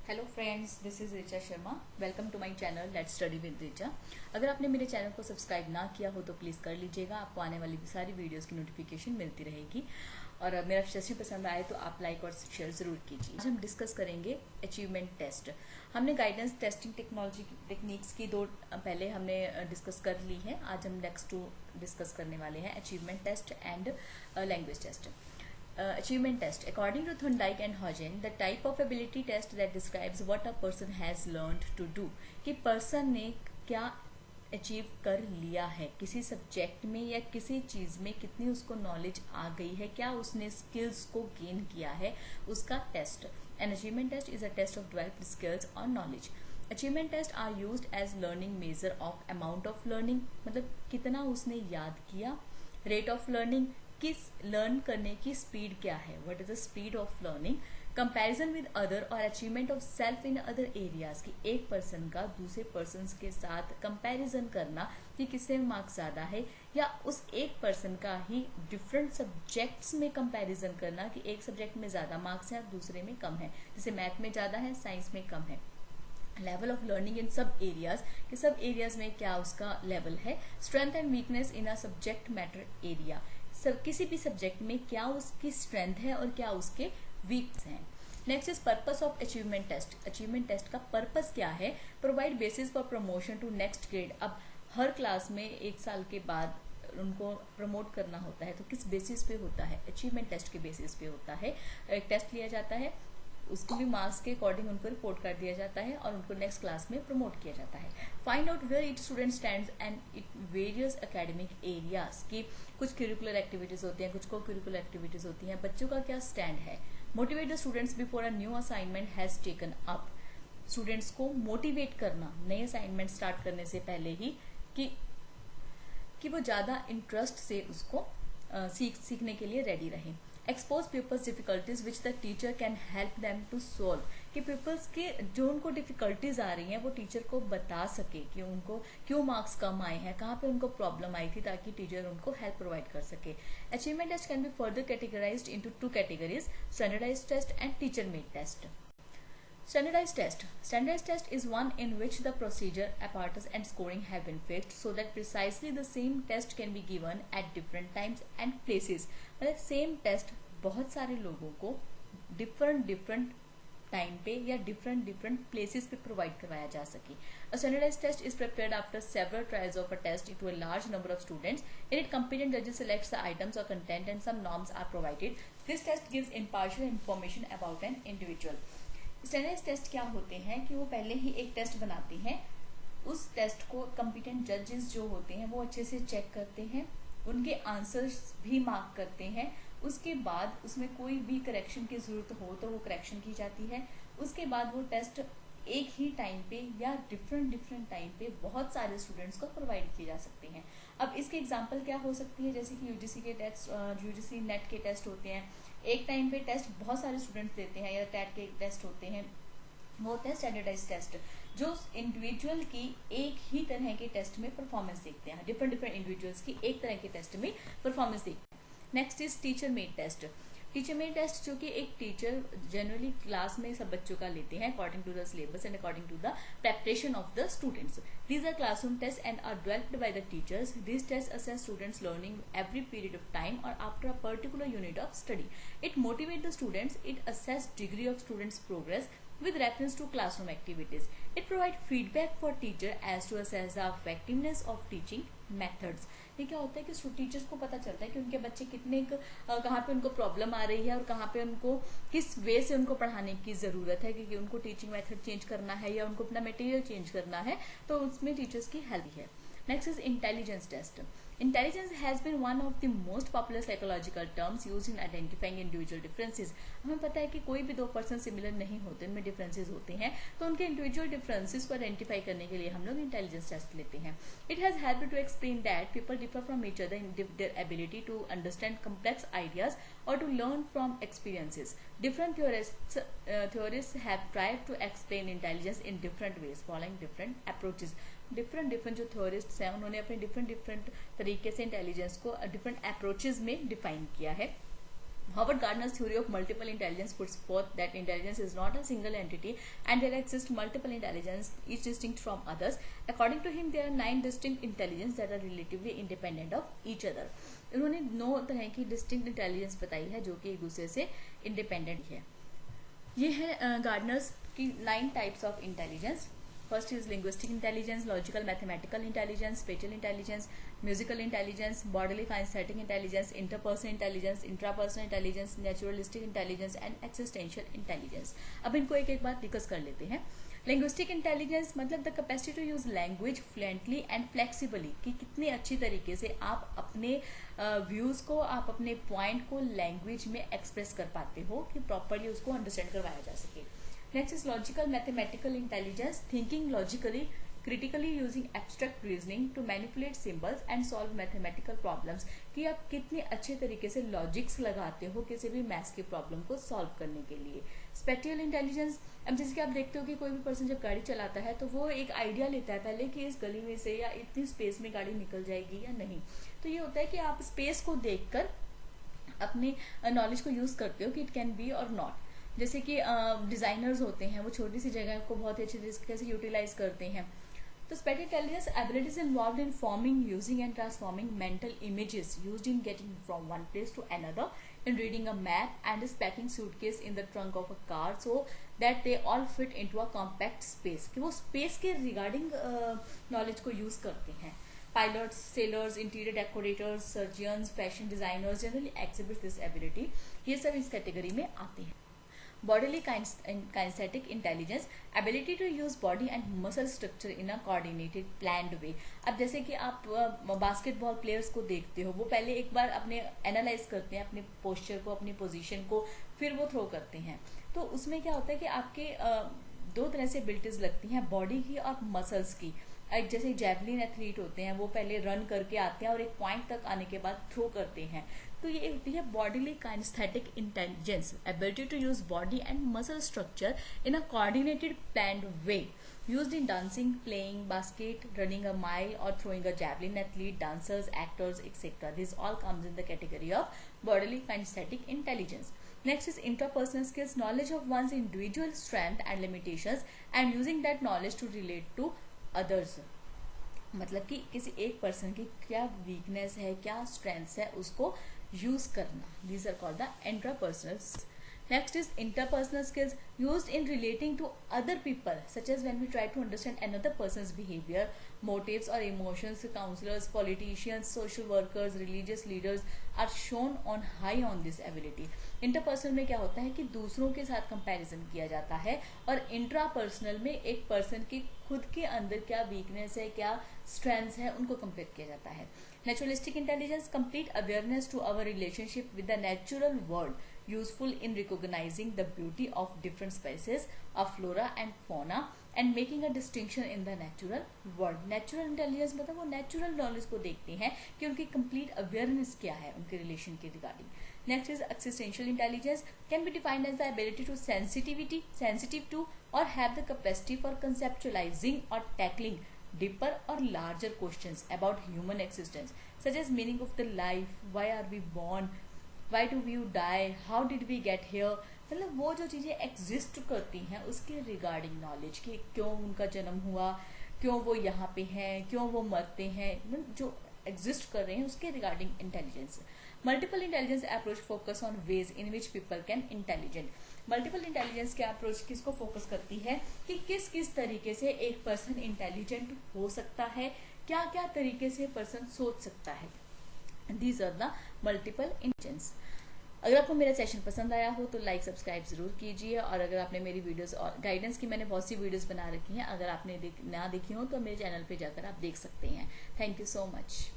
Hello friends, this is Richa Sharma. Welcome to my channel let's study with Richa. अगर आपने मेरे channel को सब्सक्राइब ना किया हो तो प्लीज़ कर लीजिएगा। आपको आने वाली सारी वीडियोस की नोटिफिकेशन मिलती रहेगी। और मेरा सेशन पसंद आए तो आप लाइक और शेयर ज़रूर कीजिए। आज हम डिस्कस करेंगे अचीवमेंट टेस्ट। हमने गाइडेंस टेस्टिंग टेक्नोलॉजी टेक्निक्स की दो पहले हमने डिस्कस कर ली है। आज हम नेक्स्ट टू डिस्कस करने वाले हैं achievement test and language test. Achievement test. According to Thorndike and Hodgen, the type of ability test that describes what a person has learned to do. कि person ने क्या अचीव कर लिया है किसी सब्जेक्ट में या किसी चीज़ में, कितनी उसको नॉलेज आ गई है, क्या उसने स्किल्स को गेन किया है, उसका test. An achievement test is a test of developed skills or knowledge. Achievement tests are used as learning measure of amount of learning, मतलब कितना उसने याद किया। Rate of learning, किस लर्न करने की स्पीड क्या है, what is the speed of learning. Comparison with other और achievement of self in other areas, की एक पर्सन का दूसरे पर्सन के साथ कंपैरिजन करना कि किससे मार्क्स ज़्यादा है, या उस एक पर्सन का ही डिफरेंट सब्जेक्ट्स में कंपैरिजन करना कि एक सब्जेक्ट में ज़्यादा मार्क्स है और दूसरे में कम है, जैसे मैथ में ज़्यादा है, साइंस में कम है। लेवल ऑफ लर्निंग इन सब एरियाज, कि सब एरियाज में क्या उसका लेवल है। Strength and weakness in a subject matter area, सब किसी भी सब्जेक्ट में क्या उसकी स्ट्रेंथ है और क्या उसके वीक्स हैं। Next is purpose of achievement test. Achievement test का पर्पस क्या है। Provide basis for promotion to next grade. अब हर क्लास में एक साल के बाद उनको प्रमोट करना होता है, तो किस बेसिस पे होता है, अचीवमेंट टेस्ट के बेसिस पे होता है। एक टेस्ट लिया जाता है, उसको भी मार्क्स के अकॉर्डिंग उनको रिपोर्ट कर दिया जाता है और उनको नेक्स्ट क्लास में प्रमोट किया जाता है। Find out where it student stands and it various academic areas, की कुछ करिकुलर एक्टिविटीज होती हैं, कुछ को करिकुलर एक्टिविटीज होती हैं, बच्चों का क्या स्टैंड है। Motivate the students before a new assignment has taken up. Students को मोटिवेट करना नए असाइनमेंट स्टार्ट करने से पहले ही, कि वो ज़्यादा इंटरेस्ट से उसको सीखने के लिए रेडी रहें। Expose peoples difficulties which the teacher can help them to solve, कि पीपल्स के जो उनको डिफिकल्टीज आ रही हैं वो टीचर को बता सके कि उनको क्यों मार्क्स कम आए हैं, कहाँ पे उनको प्रॉब्लम आई थी, ताकि टीचर उनको हेल्प प्रोवाइड कर सके। Achievement test can be further categorized into two categories, standardized test and teacher made test. Standardized test. Standardized test is one in which the procedure, apparatus and scoring have been fixed so that precisely the same test can be given at different times and places. मतलब same taste बहुत सारे लोगों को different time पे या different places पे provide करवाया जा सके। A standardized test is prepared after several trials of a test to a large number of students. In it, competent judges select the items or content and some norms are provided. This test gives impartial information about an individual. Standardized test क्या होते हैं कि वो पहले ही एक test बनाते हैं, उस टेस्ट को कॉम्पिटेंट जजेस जो होते हैं वो अच्छे से चेक करते हैं, उनके आंसर्स भी मार्क करते हैं। उसके बाद उसमें कोई भी करेक्शन की जरूरत हो तो वो करेक्शन की जाती है। उसके बाद वो टेस्ट एक ही टाइम पे या डिफरेंट टाइम पे बहुत सारे स्टूडेंट्स को प्रोवाइड किए जा सकते हैं। अब इसके एग्जांपल क्या हो सकती है, जैसे कि यूजीसी के टेस्ट, यूजीसी नेट के टेस्ट होते हैं, एक टाइम पे टेस्ट बहुत सारे स्टूडेंट्स देते हैं, या टैट के टेस्ट होते हैं, वो होते हैं स्टैंडर्डाइज्ड टेस्ट, जो इंडिविजुअल की एक ही तरह के टेस्ट में परफॉर्मेंस देखते हैं, डिफरेंट इंडिविजुअल्स की एक तरह के टेस्ट में परफॉर्मेंस देखते हैं। Next is teacher made test. Teacher made test जो कि एक टीचर जनरली क्लास में सब बच्चों का लेते हैं according to the syllabus and according to the preparation of the students. These are classroom tests and are developed by the teachers. These tests assess students' learning every period of time or after a particular unit of study. It motivates the students. It assess degree of students' progress with reference to classroom activities. It provides feedback for teacher as to assess the effectiveness of teaching methods. ये क्या होता है कि teachers को पता चलता है कि उनके बच्चे कितने कहाँ पे उनको प्रॉब्लम आ रही है और कहाँ पे उनको किस वे से उनको पढ़ाने की ज़रूरत है, क्योंकि उनको टीचिंग मेथड चेंज करना है या उनको अपना मटेरियल चेंज करना है, तो उसमें टीचर्स की हेल्प है। Next is intelligence test. Intelligence has been one of the most popular psychological terms used in identifying individual differences. हमें पता है कि कोई भी दो पर्सन सिमिलर नहीं होते, उनमें डिफरेंसेस होते हैं, तो उनके इंडिविजुअल डिफरेंसेस को आइडेंटिफाई करने के लिए हम लोग इंटेलिजेंस टेस्ट लेते हैं। It has helped to explain that people differ from each other in their ability to understand complex ideas और to learn from experiences. Different theorists have tried to explain intelligence in different ways following different approaches. Different जो थ्योरिस्ट्स हैं उन्होंने अपने different तरीके से intelligence को different approaches में define किया है। Howard Gardner's theory of multiple intelligence puts forth that intelligence is not a single entity and there exist multiple intelligence, each distinct from others. According to him, there are 9 distinct intelligence that are relatively independent of each other. इन्होंने 9 तरह की distinct intelligence बताई है जो कि एक दूसरे से इंडिपेंडेंट है. ये है गार्डनर्स की 9 types of intelligence. First is linguistic intelligence, logical mathematical intelligence, spatial intelligence, musical intelligence, bodily kinesthetic intelligence, interpersonal intelligence, intrapersonal intelligence, naturalistic intelligence and existential intelligence. अब इनको एक एक बार डिस्कस कर लेते हैं. लिंग्विस्टिक इंटेलिजेंस मतलब the capacity to use language fluently and flexibly, कि कितनी अच्छी तरीके से आप अपने व्यूज को, आप अपने पॉइंट को लैंग्वेज में एक्सप्रेस कर पाते हो कि प्रॉपरली उसको अंडरस्टैंड करवाया जा सके. Next is logical mathematical intelligence, thinking logically, critically using abstract reasoning to manipulate symbols and solve mathematical problems, कि आप कितने अच्छे तरीके से लॉजिक्स लगाते हो किसी भी मैथ्स की प्रॉब्लम को सॉल्व करने के लिए. स्पेटियल इंटेलिजेंस, अब जैसे कि आप देखते हो कि कोई भी पर्सन जब गाड़ी चलाता है तो वो एक आइडिया लेता है पहले कि इस गली में से या इतनी स्पेस में गाड़ी निकल जाएगी या नहीं. तो ये होता है कि आप स्पेस को देखकर अपने नॉलेज को यूज करते हो कि इट कैन बी और नॉट. जैसे कि डिजाइनर्स होते हैं, वो छोटी सी जगह को बहुत ही अच्छे तरीके से यूटिलाइज करते हैं. तो spatial intelligence abilities involved in forming, using and transforming mental images used in getting from one place to another, in reading a map and is packing suitcase in the trunk of a car so that they all fit into a compact space, कि वो space के regarding knowledge को use करते हैं. Pilots, sailors, interior decorators, surgeons, fashion designers generally exhibit this ability. ये सब इस category में आते हैं. Bodily kinesthetic intelligence, ability to use body and muscle structure in a coordinated planned way. अब जैसे कि आप बास्केटबॉल प्लेयर्स को देखते हो, वो पहले एक बार अपने एनालाइज करते हैं अपने पोस्चर को, अपनी पोजीशन को, फिर वो थ्रो करते हैं. तो उसमें क्या होता है कि आपके 2 तरह से एबिलिटीज लगती हैं, बॉडी की और मसल्स की. एक जैसे जैवलिन एथलीट होते हैं, वो पहले रन करके आते हैं और एक पॉइंट तक आने के बाद थ्रो करते हैं. तो ये होती है bodily kinesthetic intelligence, ability to use body and muscle structure in a coordinated planned way, used in dancing, playing basket, running a mile or throwing a javelin. Athlete, dancers, actors, etc. This all comes in the category of bodily kinesthetic intelligence. Next is interpersonal skills, knowledge of one's individual strength and limitations and using that knowledge to relate to others. मतलब कि किसी एक person की क्या weakness है, क्या strengths है, उसको यूज करना. These are called the intrapersonal. Next is interpersonal skills used in relating to other people, such as when we try to understand another person's behavior, motives or emotions. Counselors, politicians, social workers, religious leaders are shown on high on this ability. Interpersonal में क्या होता है कि दूसरों के साथ comparison किया जाता है, और इंट्रापर्सनल में एक पर्सन की खुद के अंदर क्या वीकनेस है, क्या स्ट्रेंथ्स है, उनको कंपेयर किया जाता है. Naturalistic intelligence, complete awareness to our relationship with the natural world, useful in recognizing the beauty of different species of flora and fauna and making a distinction in the natural world. Natural intelligence मतलब वो natural knowledge को देखते हैं कि उनकी complete awareness क्या है उनके relation के regarding. Next is existential intelligence, can be defined as the ability to sensitive to or have the capacity for conceptualizing or tackling deeper or larger questions about human existence, such as meaning of the life, why are we born, why do we die, how did we get here. मतलब वो जो चीज़ें exist करती हैं उसके regarding knowledge, कि क्यों उनका जन्म हुआ, क्यों वो यहाँ पे हैं, क्यों वो मरते हैं, जो एग्जिस्ट कर रहे हैं उसके regarding intelligence. Multiple intelligence approach focus on ways in which people can intelligent. Multiple intelligence के अप्रोच किसको फोकस करती है कि किस किस तरीके से एक पर्सन इंटेलिजेंट हो सकता है, क्या क्या तरीके से पर्सन सोच सकता है. These are the multiple intelligence. अगर आपको मेरा सेशन पसंद आया हो तो लाइक सब्सक्राइब जरूर कीजिए, और अगर आपने मेरी वीडियोस और गाइडेंस की मैंने बहुत सी वीडियोस बना रखी हैं, अगर आपने ना देखी हो तो मेरे चैनल पे जाकर आप देख सकते हैं. Thank you so much.